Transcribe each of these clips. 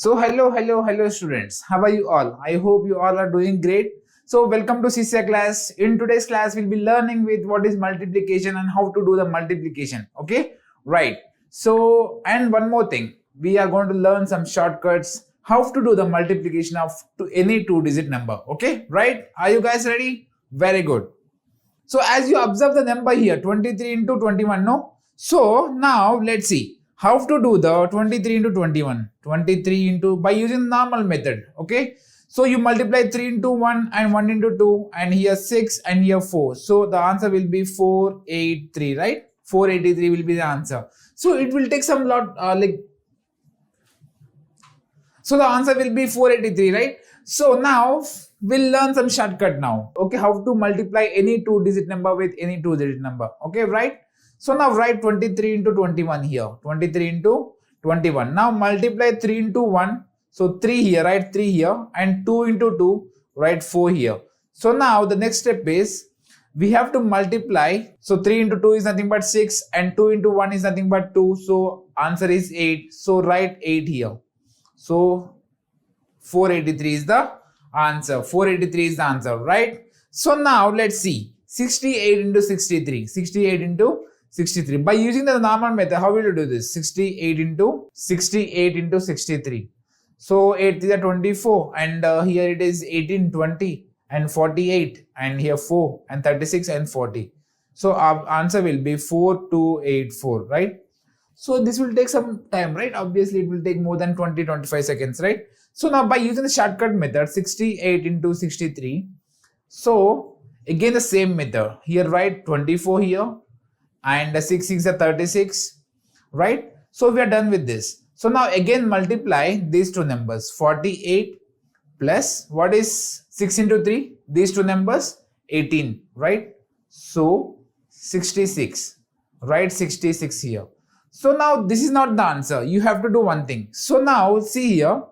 So hello students. How are you all? I hope you all are doing great. So welcome to SISYA class. In today's class, we'll be learning with what is multiplication and how to do the multiplication. Okay, right. So and one more thing, we are going to learn some shortcuts. How to do the multiplication of any two-digit number. Okay, right? Are you guys ready? Very good. So as you observe the number here, 23 into 21, no? So now let's see how to do the 23 into 21. 23 into, by using normal method, okay? So you multiply 3 into 1 and 1 into 2 and here 6 and here 4. So the answer will be 483, right? 483 will be the answer. So it will take some lot so the answer will be 483, right? So now we'll learn some shortcut now. Okay, how to multiply any two-digit number with any two-digit number. Okay, right? So now write 23 into 21 here. 23 into 21. Now multiply 3 into 1. So 3 here, right? 3 here. And 2 into 2, write 4 here. So now the next step is we have to multiply. So 3 into 2 is nothing but 6 and 2 into 1 is nothing but 2. So answer is 8. So write 8 here. So 483 is the answer. 483 is the answer, right? So now let's see. 68 into 63. 68 into 63. By using the normal method, how will you do this? 68 into 63. So 8 is 24 and here it is 18, 20 and 48 and here 4 and 36 and 40. So our answer will be 4284, right? So this will take some time, right? Obviously it will take more than 20-25 seconds, right? So now by using the shortcut method 68 into 63. So again the same method. Here write 24 here and 6 is 36, right? So we are done with this. So now again multiply these two numbers. 48 plus what is 6 into 3? These two numbers 18, right? So 66, write 66 here. So now this is not the answer. You have to do one thing. So now see here.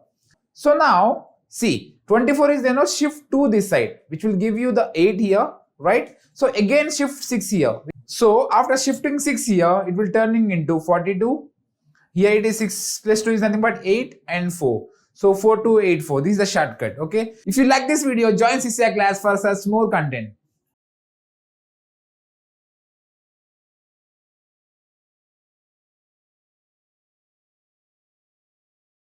So now see 24 is then shift to this side, which will give you the 8 here, right? So again shift 6 here. So after shifting 6 here, it will turning into 42. Here it is 6 plus 2 is nothing but 8 and 4. So 4284. This is the shortcut. Okay. If you like this video, join SISYA class for such more content.